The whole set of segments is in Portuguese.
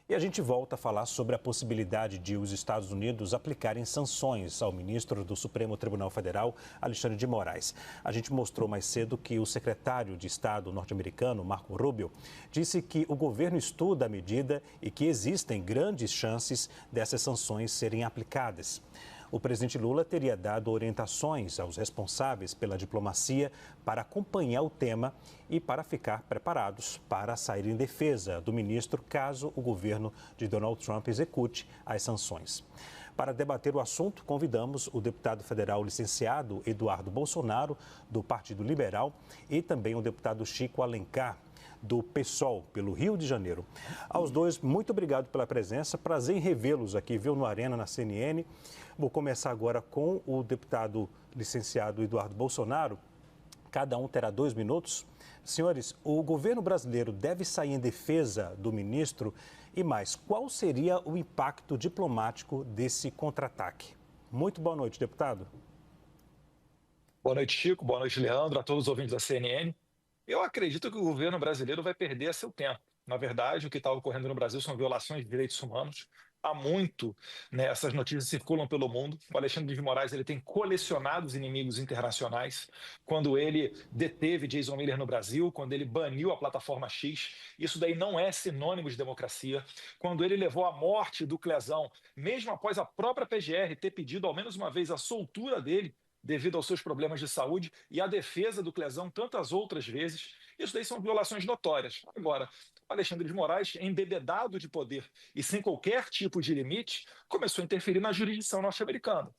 E a gente volta a falar sobre a possibilidade de os Estados Unidos aplicarem sanções ao ministro do Supremo Tribunal Federal, Alexandre de Moraes. A gente mostrou mais cedo que o secretário de Estado norte-americano, Marco Rubio, disse que o governo estuda a medida e que existem grandes chances dessas sanções serem aplicadas. O presidente Lula teria dado orientações aos responsáveis pela diplomacia para acompanhar o tema e para ficar preparados para sair em defesa do ministro caso o governo de Donald Trump execute as sanções. Para debater o assunto, convidamos o deputado federal licenciado Eduardo Bolsonaro, do Partido Liberal, e também o deputado Chico Alencar, do PSOL, pelo Rio de Janeiro. Aos dois, muito obrigado pela presença. Prazer em revê-los aqui, viu, no Arena, na CNN. Vou começar agora com o deputado licenciado Eduardo Bolsonaro. Cada um terá 2 minutos. Senhores, o governo brasileiro deve sair em defesa do ministro e mais, qual seria o impacto diplomático desse contra-ataque? Muito boa noite, deputado. Boa noite, Chico. Boa noite, Leandro, a todos os ouvintes da CNN. Eu acredito que o governo brasileiro vai perder seu tempo. Na verdade, o que está ocorrendo no Brasil são violações de direitos humanos. Há muito, né, essas notícias circulam pelo mundo. O Alexandre de Moraes ele tem colecionado os inimigos internacionais. Quando ele deteve Jason Miller no Brasil, quando ele baniu a plataforma X, isso daí não é sinônimo de democracia. Quando ele levou à morte do Clezão, mesmo após a própria PGR ter pedido ao menos uma vez a soltura dele, devido aos seus problemas de saúde, e a defesa do Clezão tantas outras vezes. Isso daí são violações notórias. Agora, o Alexandre de Moraes, embebedado de poder e sem qualquer tipo de limite, começou a interferir na jurisdição norte-americana.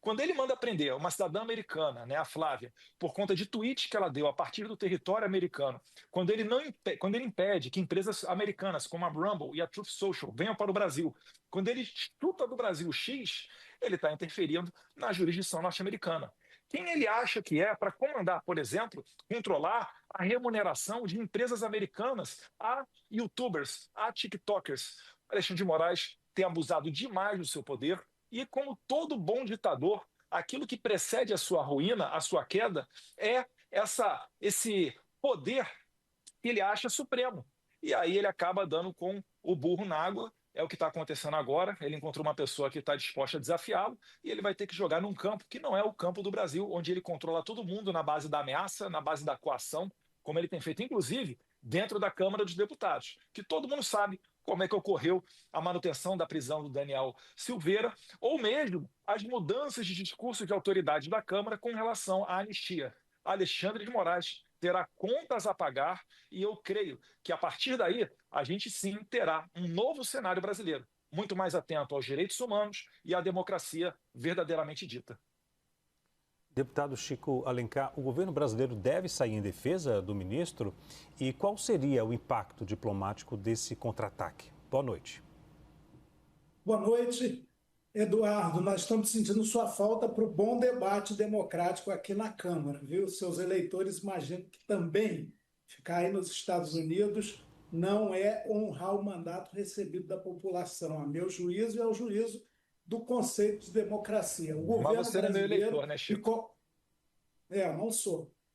Quando ele manda prender uma cidadã americana, né, a Flávia, por conta de tweets que ela deu a partir do território americano, quando ele impede que empresas americanas como a Rumble e a Truth Social venham para o Brasil, quando ele chuta do Brasil X, ele está interferindo na jurisdição norte-americana. Quem ele acha que é para comandar, por exemplo, controlar a remuneração de empresas americanas a YouTubers, a TikTokers? Alexandre de Moraes tem abusado demais do seu poder e, como todo bom ditador, aquilo que precede a sua ruína, a sua queda, é esse poder que ele acha supremo. E aí ele acaba dando com o burro na água. É o que está acontecendo agora. Ele encontrou uma pessoa que está disposta a desafiá-lo e ele vai ter que jogar num campo que não é o campo do Brasil, onde ele controla todo mundo na base da ameaça, na base da coação, como ele tem feito, inclusive, dentro da Câmara dos Deputados, que todo mundo sabe como é que ocorreu a manutenção da prisão do Daniel Silveira, ou mesmo as mudanças de discurso de autoridade da Câmara com relação à anistia. Alexandre de Moraes terá contas a pagar e eu creio que a partir daí a gente sim terá um novo cenário brasileiro, muito mais atento aos direitos humanos e à democracia verdadeiramente dita. Deputado Chico Alencar, o governo brasileiro deve sair em defesa do ministro e qual seria o impacto diplomático desse contra-ataque? Boa noite. Boa noite, Eduardo. Nós estamos sentindo sua falta para o bom debate democrático aqui na Câmara, viu? Seus eleitores imaginam que também ficar aí nos Estados Unidos não é honrar o mandato recebido da população. A meu juízo é o juízo do conceito de democracia. O Mas governo você não é meu brasileiro eleitor, né, Chico?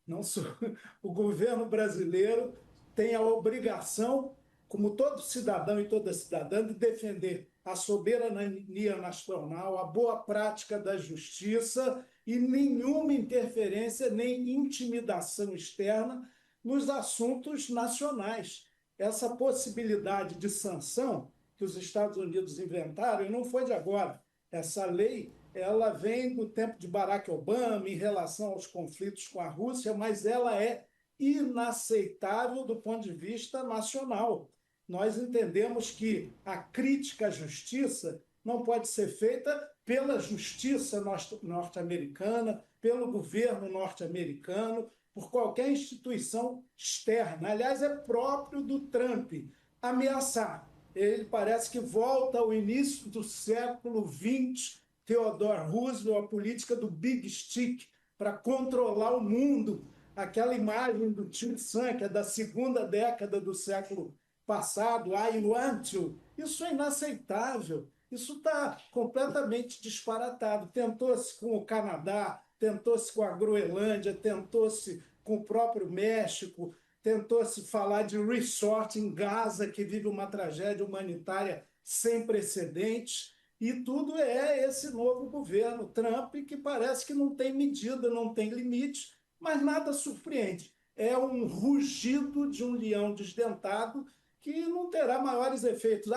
não sou. O governo brasileiro tem a obrigação, como todo cidadão e toda cidadã, de defender a soberania nacional, a boa prática da justiça e nenhuma interferência nem intimidação externa nos assuntos nacionais. Essa possibilidade de sanção que os Estados Unidos inventaram, e não foi de agora, essa lei ela vem do tempo de Barack Obama em relação aos conflitos com a Rússia, mas ela é inaceitável do ponto de vista nacional. Nós entendemos que a crítica à justiça não pode ser feita pela justiça norte-americana, pelo governo norte-americano, por qualquer instituição externa. Aliás, é próprio do Trump ameaçar. Ele parece que volta ao início do século XX, Theodore Roosevelt, a política do Big Stick para controlar o mundo. Aquela imagem do Tim Sam, que é da segunda década do século passado, I want to. Isso é inaceitável. Isso está completamente disparatado. Tentou-se com o Canadá, tentou-se com a Groenlândia, tentou-se com o próprio México. tentou-se falar de resort em Gaza, que vive uma tragédia humanitária sem precedentes, e tudo é esse novo governo Trump, que parece que não tem medida, não tem limite, mas nada surpreende. É um rugido de um leão desdentado que não terá maiores efeitos.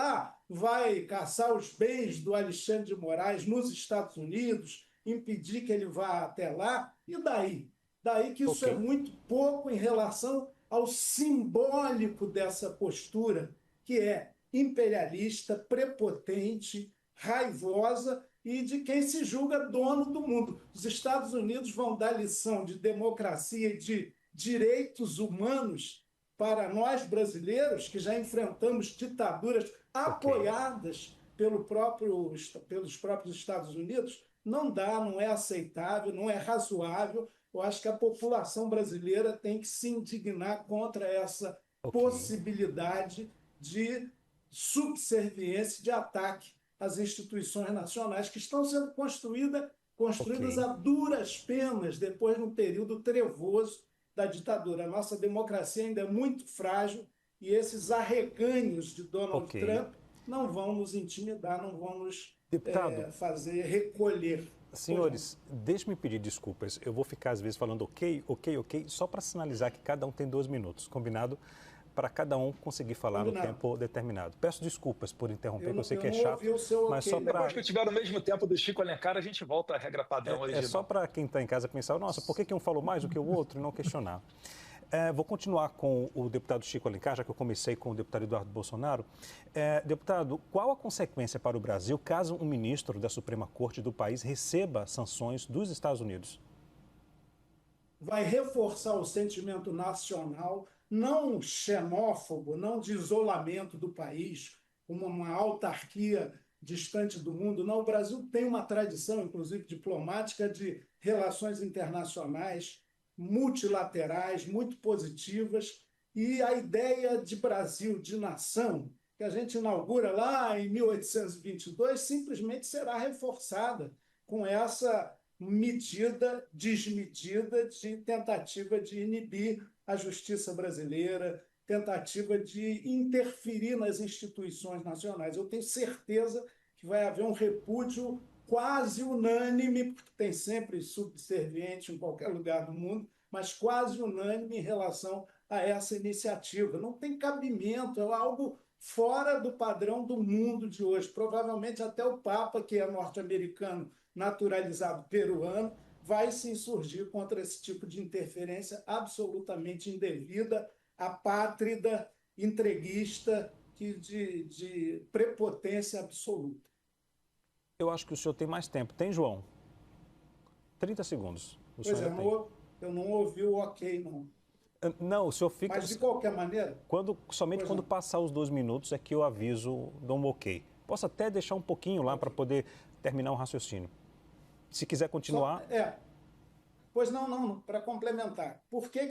Vai caçar os bens do Alexandre de Moraes nos Estados Unidos, impedir que ele vá até lá, e daí? Daí que isso é muito pouco em relação ao simbólico dessa postura, que é imperialista, prepotente, raivosa e de quem se julga dono do mundo. Os Estados Unidos vão dar lição de democracia e de direitos humanos para nós brasileiros, que já enfrentamos ditaduras apoiadas pelos próprios Estados Unidos. Não dá, não é aceitável, não é razoável. Eu acho que a população brasileira tem que se indignar contra essa possibilidade de subserviência, de ataque às instituições nacionais que estão sendo construídas a duras penas depois de um período trevoso da ditadura. A nossa democracia ainda é muito frágil e esses arreganhos de Donald Trump não vão nos intimidar, não vão nos fazer recolher. Senhores, deixe-me pedir desculpas. Eu vou ficar, às vezes, falando ok, só para sinalizar que cada um tem 2 minutos, combinado? Para cada um conseguir falar no tempo determinado. Peço desculpas por interromper, que eu sei que é chato, mas só para... Depois que eu tiver no mesmo tempo do Chico Alencar, a gente volta à regra padrão original. É só para quem está em casa pensar, nossa, por que um falou mais do que o outro e não questionar? Vou continuar com o deputado Chico Alencar, já que eu comecei com o deputado Eduardo Bolsonaro. Deputado, qual a consequência para o Brasil caso um ministro da Suprema Corte do país receba sanções dos Estados Unidos? Vai reforçar o sentimento nacional, não xenófobo, não de isolamento do país, uma autarquia distante do mundo. Não, o Brasil tem uma tradição, inclusive diplomática, de relações internacionais multilaterais, muito positivas, e a ideia de Brasil de nação, que a gente inaugura lá em 1822, simplesmente será reforçada com essa medida desmedida de tentativa de inibir a justiça brasileira, tentativa de interferir nas instituições nacionais. Eu tenho certeza que vai haver um repúdio quase unânime, porque tem sempre subserviente em qualquer lugar do mundo, mas quase unânime em relação a essa iniciativa. Não tem cabimento, é algo fora do padrão do mundo de hoje. Provavelmente até o Papa, que é norte-americano, naturalizado peruano, vai se insurgir contra esse tipo de interferência absolutamente indevida, apátrida, entreguista, de prepotência absoluta. Eu acho que o senhor tem mais tempo. Tem, João? 30 segundos. Pois é, eu não ouvi o ok, não. Não, o senhor fica... Mas, de qualquer maneira... Somente quando passar os 2 minutos é que eu aviso, dou um ok. Posso até deixar um pouquinho lá para poder terminar o raciocínio. Se quiser continuar... Pois não, para complementar. Por que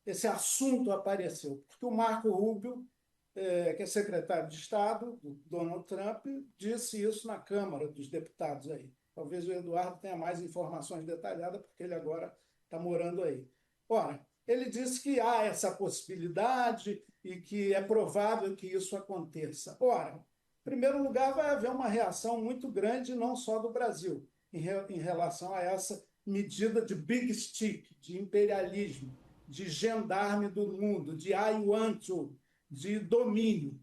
esse assunto apareceu? Porque o Marco Rubio, que é secretário de Estado do Donald Trump, disse isso na Câmara dos Deputados aí. Talvez o Eduardo tenha mais informações detalhadas, porque ele agora está morando aí. Ora, ele disse que há essa possibilidade e que é provável que isso aconteça. Ora, em primeiro lugar, vai haver uma reação muito grande, não só do Brasil, em relação a essa medida de big stick, de imperialismo, de gendarme do mundo, de I want to, de domínio.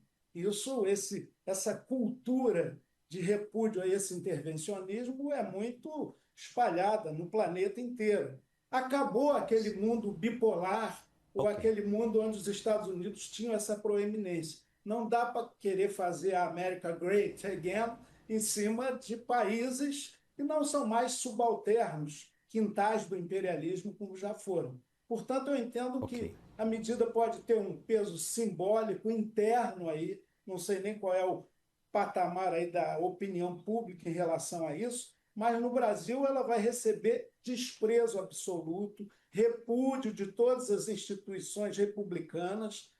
Essa cultura de repúdio a esse intervencionismo é muito espalhada no planeta inteiro. Acabou aquele mundo bipolar ou aquele mundo onde os Estados Unidos tinham essa proeminência. Não dá para querer fazer a America Great Again em cima de países que não são mais subalternos, quintais do imperialismo como já foram. Portanto, eu entendo que a medida pode ter um peso simbólico interno aí, não sei nem qual é o patamar aí da opinião pública em relação a isso, mas no Brasil ela vai receber desprezo absoluto, repúdio de todas as instituições republicanas.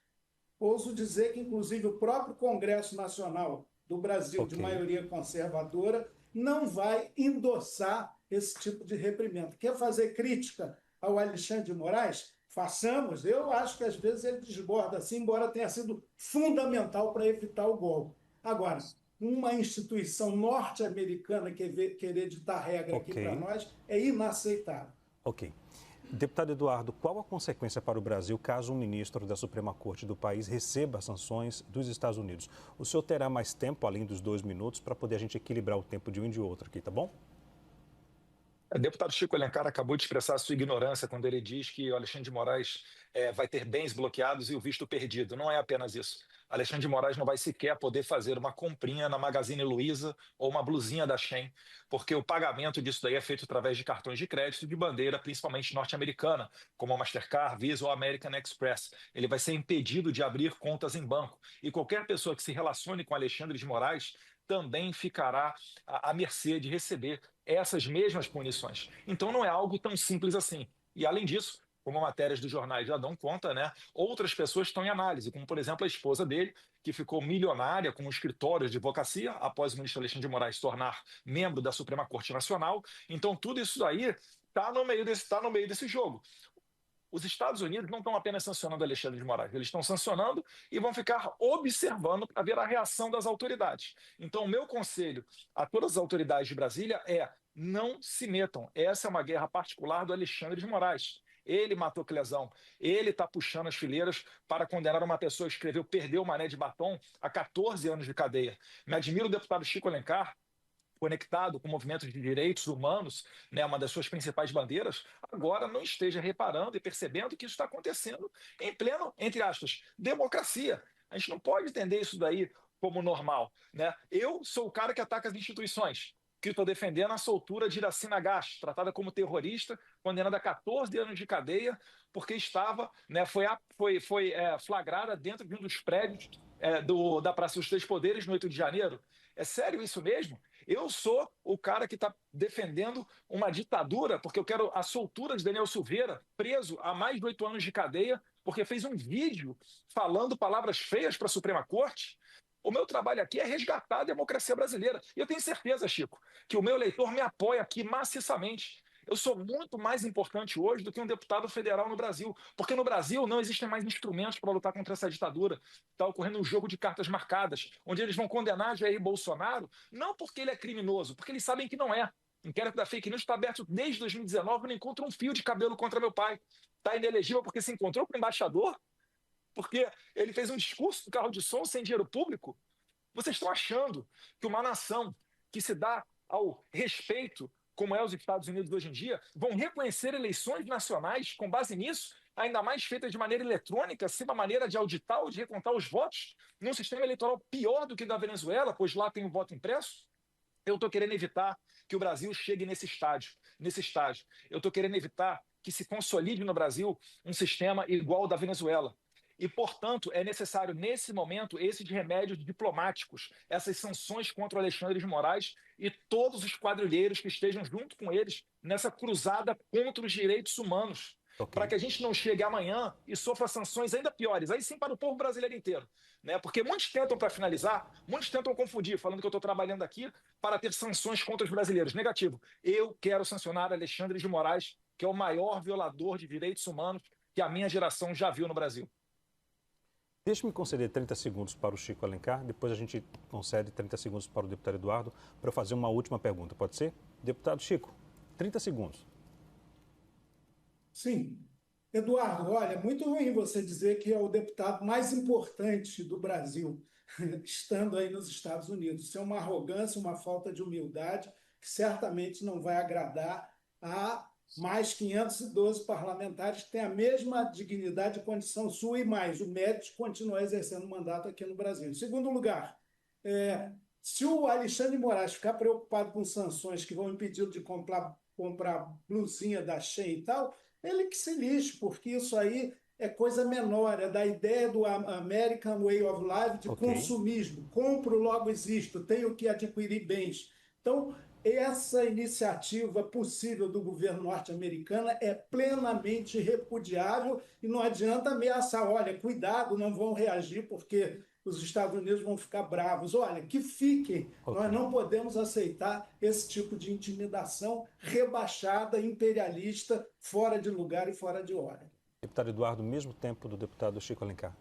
Ouso dizer que, inclusive, o próprio Congresso Nacional do Brasil, de maioria conservadora, não vai endossar esse tipo de reprimenda. Quer fazer crítica ao Alexandre de Moraes? façamos. Eu acho que às vezes ele desborda assim, embora tenha sido fundamental para evitar o golpe. Agora, uma instituição norte-americana querer ditar regra aqui para Ok, nós é inaceitável. ok. Deputado Eduardo, qual a consequência para o Brasil caso um ministro da Suprema Corte do país receba sanções dos Estados Unidos? O senhor terá mais tempo, além dos 2 minutos, para poder a gente equilibrar o tempo de um e de outro aqui, tá bom? O deputado Chico Alencar acabou de expressar a sua ignorância quando ele diz que o Alexandre de Moraes vai ter bens bloqueados e o visto perdido. Não é apenas isso. Alexandre de Moraes não vai sequer poder fazer uma comprinha na Magazine Luiza ou uma blusinha da Shein, porque o pagamento disso daí é feito através de cartões de crédito de bandeira, principalmente norte-americana, como a Mastercard, Visa ou American Express. Ele vai ser impedido de abrir contas em banco. E qualquer pessoa que se relacione com Alexandre de Moraes também ficará à mercê de receber essas mesmas punições. Então não é algo tão simples assim. E além disso, como matérias dos jornais já dão conta, né, outras pessoas estão em análise, como por exemplo a esposa dele, que ficou milionária com um escritório de advocacia após o ministro Alexandre de Moraes se tornar membro da Suprema Corte Nacional. Então tudo isso aí tá no meio desse jogo. Os Estados Unidos não estão apenas sancionando Alexandre de Moraes, eles estão sancionando e vão ficar observando para ver a reação das autoridades. Então, o meu conselho a todas as autoridades de Brasília é: não se metam. Essa é uma guerra particular do Alexandre de Moraes. Ele matou Clesão, ele está puxando as fileiras para condenar uma pessoa que escreveu Perdeu o Mané de Batom a 14 anos de cadeia. Me admira o deputado Chico Alencar, conectado com movimentos de direitos humanos, né, uma das suas principais bandeiras, agora não esteja reparando e percebendo que isso está acontecendo em pleno, entre aspas, democracia. A gente não pode entender isso daí como normal, né? Eu sou o cara que ataca as instituições, que estou defendendo a soltura de Iracema Gás, tratada como terrorista, condenada a 14 anos de cadeia, porque estava, né, foi flagrada dentro de um dos prédios da Praça dos Três Poderes no 8 de janeiro. É sério isso mesmo? Eu sou o cara que está defendendo uma ditadura, porque eu quero a soltura de Daniel Silveira, preso há mais de 8 anos de cadeia, porque fez um vídeo falando palavras feias para a Suprema Corte. O meu trabalho aqui é resgatar a democracia brasileira. E eu tenho certeza, Chico, que o meu eleitor me apoia aqui maciçamente. Eu sou muito mais importante hoje do que um deputado federal no Brasil, porque no Brasil não existem mais instrumentos para lutar contra essa ditadura. Está ocorrendo um jogo de cartas marcadas, onde eles vão condenar Jair Bolsonaro, não porque ele é criminoso, porque eles sabem que não é. O inquérito da fake news está aberto desde 2019, não encontra um fio de cabelo contra meu pai. Está inelegível porque se encontrou com o embaixador, porque ele fez um discurso do carro de som sem dinheiro público. Vocês estão achando que uma nação que se dá ao respeito, como é os Estados Unidos hoje em dia, vão reconhecer eleições nacionais com base nisso, ainda mais feitas de maneira eletrônica, sem uma maneira de auditar ou de recontar os votos, num sistema eleitoral pior do que o da Venezuela, pois lá tem o voto impresso? Eu estou querendo evitar que o Brasil chegue nesse estágio, nesse estágio. Eu estou querendo evitar que se consolide no Brasil um sistema igual ao da Venezuela. E, portanto, é necessário, nesse momento, esses remédios diplomáticos, essas sanções contra o Alexandre de Moraes e todos os quadrilheiros que estejam junto com eles nessa cruzada contra os direitos humanos, Ok. para que a gente não chegue amanhã e sofra sanções ainda piores, aí sim para o povo brasileiro inteiro. Né? Porque muitos tentam, para finalizar, muitos tentam confundir, falando que eu estou trabalhando aqui para ter sanções contra os brasileiros. Negativo. Eu quero sancionar Alexandre de Moraes, que é o maior violador de direitos humanos que a minha geração já viu no Brasil. Deixe-me conceder 30 segundos para o Chico Alencar, depois a gente concede 30 segundos para o deputado Eduardo para eu fazer uma última pergunta. Pode ser? Deputado Chico, 30 segundos. Sim. Eduardo, olha, é muito ruim você dizer que é o deputado mais importante do Brasil, estando aí nos Estados Unidos. Isso é uma arrogância, uma falta de humildade que certamente não vai agradar a mais 512 parlamentares que têm a mesma dignidade e condição sua e mais, o mérito de continuar exercendo o mandato aqui no Brasil. Em segundo lugar, se o Alexandre de Moraes ficar preocupado com sanções que vão impedi-lo de comprar blusinha da Shein e tal, ele que se lixe, porque isso aí é coisa menor, é da ideia do American Way of Life, de consumismo. Compro, logo existo, tenho que adquirir bens. Então, essa iniciativa possível do governo norte-americano é plenamente repudiável e não adianta ameaçar, olha, cuidado, não vão reagir porque os Estados Unidos vão ficar bravos. Olha, que fiquem, nós não podemos aceitar esse tipo de intimidação rebaixada, imperialista, fora de lugar e fora de hora. Deputado Eduardo, mesmo tempo do deputado Chico Alencar.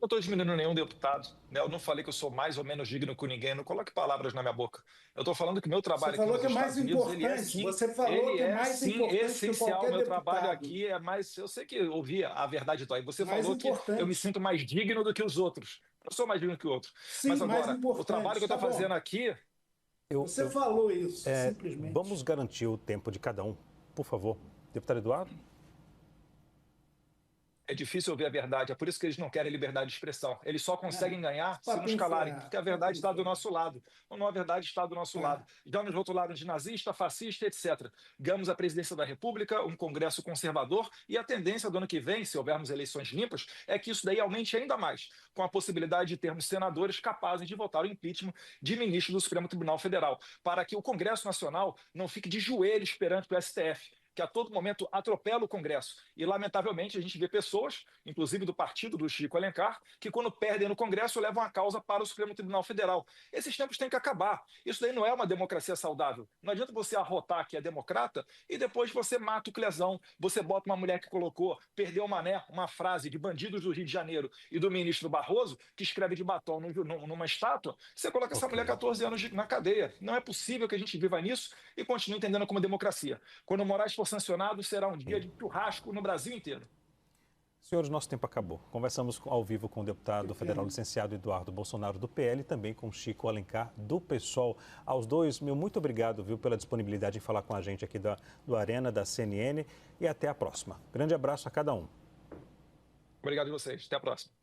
Não estou diminuindo nenhum deputado, né? Eu não falei que eu sou mais ou menos digno que ninguém, não coloque palavras na minha boca. Eu estou falando que o meu trabalho aqui nos Estados Unidos, Você falou que é mais importante que essencial. qualquer Meu trabalho deputado. aqui é mais... Eu sei que eu ouvi a verdade tua, e você Mais falou que importante. eu me sinto mais digno do que os outros. Eu sou mais digno que o outro. Sim, Mas mais agora, importante. o trabalho que eu estou fazendo aqui... Você falou isso, simplesmente. Vamos garantir o tempo de cada um, por favor. Deputado Eduardo? É difícil ouvir a verdade, é por isso que eles não querem liberdade de expressão. Eles só conseguem ganhar se nos calarem, porque a verdade está do nosso lado. Ou não, a verdade está do nosso lado. Já nos rotularam de nazista, fascista, etc. Ganhamos a presidência da República, um Congresso conservador, e a tendência do ano que vem, se houvermos eleições limpas, é que isso daí aumente ainda mais, com a possibilidade de termos senadores capazes de votar o impeachment de ministro do Supremo Tribunal Federal, para que o Congresso Nacional não fique de joelhos perante o STF, que a todo momento atropela o Congresso. E, lamentavelmente, a gente vê pessoas, inclusive do partido do Chico Alencar, que quando perdem no Congresso levam a causa para o Supremo Tribunal Federal. Esses tempos têm que acabar. Isso daí não é uma democracia saudável. Não adianta você arrotar que é democrata e depois você mata o Clezão, você bota uma mulher que colocou, perdeu o Mané, uma frase de bandidos do Rio de Janeiro e do ministro Barroso, que escreve de batom numa estátua, você coloca essa mulher 14 anos na cadeia. Não é possível que a gente viva nisso e continue entendendo como democracia. Quando o Moraes for sancionado, será um dia de churrasco no Brasil inteiro. Senhores, nosso tempo acabou. Conversamos ao vivo com o deputado federal licenciado Eduardo Bolsonaro, do PL, e também com Chico Alencar, do PSOL. Aos dois, meu muito obrigado, pela disponibilidade em falar com a gente aqui do Arena, da CNN, e até a próxima. Grande abraço a cada um. Obrigado a vocês. Até a próxima.